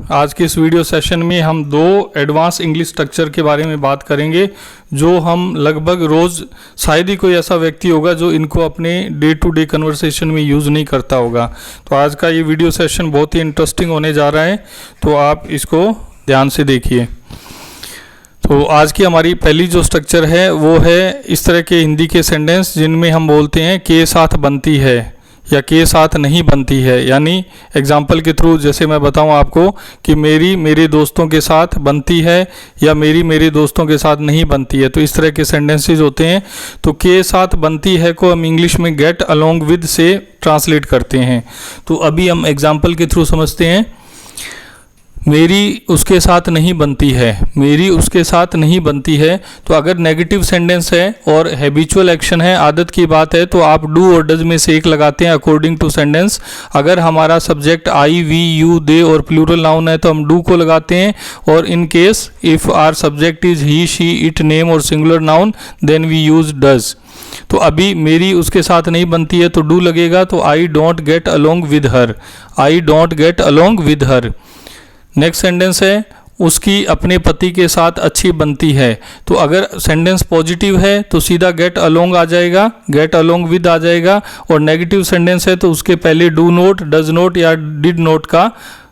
आज के इस वीडियो सेशन में हम दो एडवांस इंग्लिश स्ट्रक्चर के बारे में बात करेंगे जो हम लगभग रोज़, शायद ही कोई ऐसा व्यक्ति होगा जो इनको अपने डे टू डे कन्वर्सेशन में यूज़ नहीं करता होगा। तो आज का ये वीडियो सेशन बहुत ही इंटरेस्टिंग होने जा रहा है, तो आप इसको ध्यान से देखिए। तो आज की हमारी पहली जो स्ट्रक्चर है वो है इस तरह के हिंदी के सेंटेंस जिनमें हम बोलते हैं के साथ बनती है या के साथ नहीं बनती है। यानी एग्जाम्पल के थ्रू जैसे मैं बताऊं आपको कि मेरी मेरे दोस्तों के साथ बनती है या मेरी मेरे दोस्तों के साथ नहीं बनती है, तो इस तरह के सेंटेंसेस होते हैं। तो के साथ बनती है को हम इंग्लिश में गेट अलोंग विद से ट्रांसलेट करते हैं। तो अभी हम एग्जाम्पल के थ्रू समझते हैं। मेरी उसके साथ नहीं बनती है, मेरी उसके साथ नहीं बनती है। तो अगर नेगेटिव सेंटेंस है और हैबिचुअल एक्शन है, आदत की बात है, तो आप डू और डज में से एक लगाते हैं अकॉर्डिंग टू सेंटेंस। अगर हमारा subject I, we, you, they और प्लूरल नाउन है तो हम डू को लगाते हैं। और in case if our subject is he, she, it, name और singular noun then we use does. तो अभी मेरी उसके साथ नहीं बनती है तो डू लगेगा। तो आई don't get along with her, I don't get along with her. Next sentence है उसकी अपने पति के साथ अच्छी बनती है। तो अगर सेंटेंस पॉजिटिव है तो सीधा गेट अलोंग आ जाएगा, गेट अलोंग विद आ जाएगा। और नेगेटिव सेंटेंस है तो उसके पहले डू नोट, डज नोट या डिड नोट का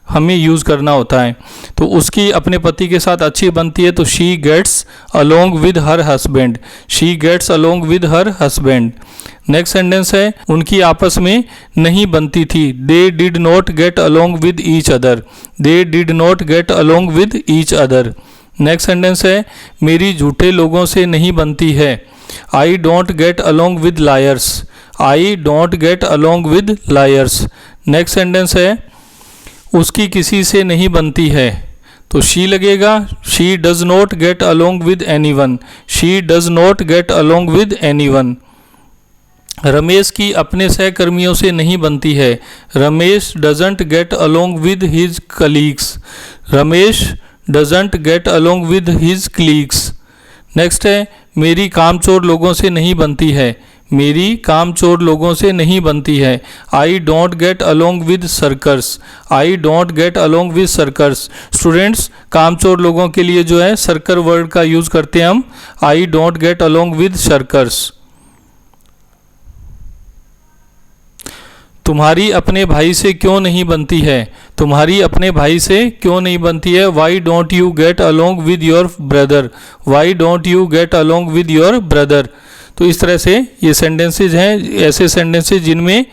हमें यूज़ करना होता है। तो उसकी अपने पति के साथ अच्छी बनती है तो she gets along with her husband, she gets along with her husband. Next sentence है उनकी आपस में नहीं बनती थी। They did not get along with each other, they did not get along with each other. Next sentence है मेरी झूठे लोगों से नहीं बनती है। I don't get along with liars, I don't get along with liars. Next sentence है उसकी किसी से नहीं बनती है। तो शी लगेगा, she does not get along with anyone, she does not get along with anyone. Ramesh की अपने सहकर्मियों से नहीं बनती है। Ramesh doesn't get along with his colleagues, Ramesh doesn't get along with his colleagues. Next है मेरी कामचोर लोगों से नहीं बनती है, मेरी कामचोर लोगों से नहीं बनती है। I don't get along with shirkers, I don't get along with shirkers. Students, कामचोर लोगों के लिए जो है सर्कर वर्ड का यूज़ करते हैं हम, I don't get along with shirkers. तुम्हारी अपने भाई से क्यों नहीं बनती है, तुम्हारी अपने भाई से क्यों नहीं बनती है। Why don't you get along with your brother, why don't you get along with your brother. तो इस तरह से ये सेंटेंसेज हैं, ऐसे सेंटेंसेज जिनमें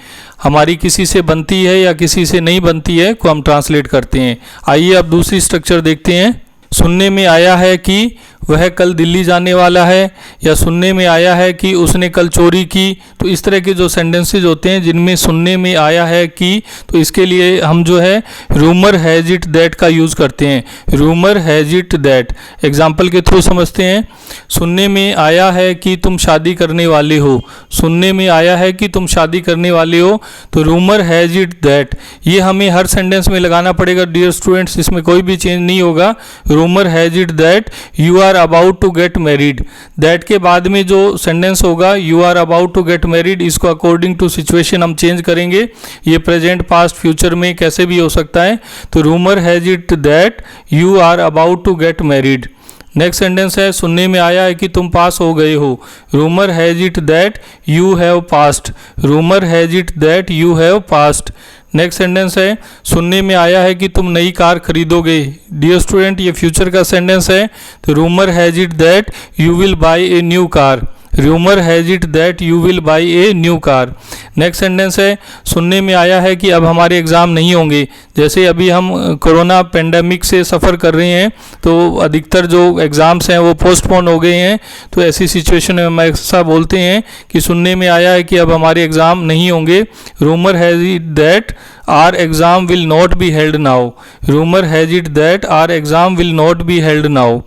हमारी किसी से बनती है या किसी से नहीं बनती है को हम ट्रांसलेट करते हैं। आइए अब दूसरी स्ट्रक्चर देखते हैं। सुनने में आया है कि वह कल दिल्ली जाने वाला है, या सुनने में आया है कि उसने कल चोरी की। तो इस तरह के जो सेंटेंसेज होते हैं जिनमें सुनने में आया है कि, तो इसके लिए हम जो है रूमर हैज इट दैट का यूज़ करते हैं, rumour has it that. Example के थ्रू समझते हैं। सुनने में आया है कि तुम शादी करने वाले हो, सुनने में आया है कि तुम शादी करने वाले हो। तो रूमर हैज इट दैट ये हमें हर सेंटेंस में लगाना पड़ेगा डियर स्टूडेंट्स, इसमें कोई भी चेंज नहीं होगा। Rumour has it that you are about to get married, that के बाद में जो सेंटेंस होगा you are about to get married, इसको अकॉर्डिंग टू सिचुएशन हम चेंज करेंगे। ये प्रेजेंट, पास्ट, फ्यूचर में कैसे भी हो सकता है। तो rumour has it that you are about to get married. Next sentence है सुनने में आया है कि तुम पास हो गए हो। Rumour has it that you have passed, rumour has it that you have passed. Next sentence है सुनने में आया है कि तुम नई कार खरीदोगे। डियर स्टूडेंट, ये फ्यूचर का सेंटेंस है। तो rumour has it that you will buy a new car, rumour has it that you will buy a new car. Next sentence है सुनने में आया है कि अब हमारे एग्ज़ाम नहीं होंगे। जैसे अभी हम कोरोना पेंडेमिक से सफ़र कर रहे हैं तो अधिकतर जो एग्ज़ाम्स हैं वो पोस्टपोन हो गए हैं। तो ऐसी सिचुएशन में हम ऐसा बोलते हैं कि सुनने में आया है कि अब हमारे एग्ज़ाम नहीं होंगे। Rumour has it that our exam will not be held now, rumour has it that our exam will not be held now.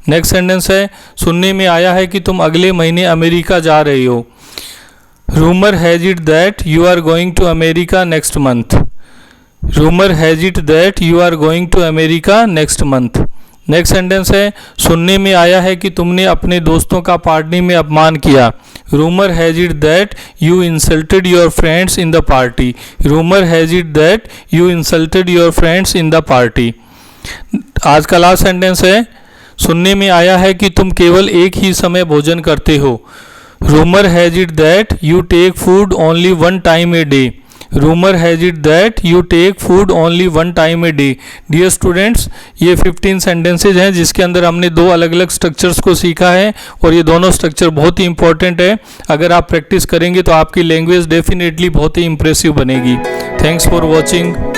Next sentence है सुनने में आया है कि तुम अगले महीने अमेरिका जा रहे हो। Rumour has it that you are going to America next month, rumour has it that you are going to America next month. Next sentence है सुनने में आया है कि तुमने अपने दोस्तों का पार्टी में अपमान किया। Rumour has it that you insulted your friends in the party, rumour has it that you insulted your friends in the party. आज का लास्ट सेंटेंस है, सुनने में आया है कि तुम केवल एक ही समय भोजन करते हो। Rumour has it that you take food only one time a day. Rumour has it that you take food only one time a day. Dear students, ये 15 सेंटेंसेज हैं जिसके अंदर हमने दो अलग अलग स्ट्रक्चर्स को सीखा है और ये दोनों स्ट्रक्चर बहुत ही इंपॉर्टेंट है। अगर आप प्रैक्टिस करेंगे तो आपकी लैंग्वेज डेफिनेटली बहुत ही इंप्रेसिव बनेगी। Thanks for watching.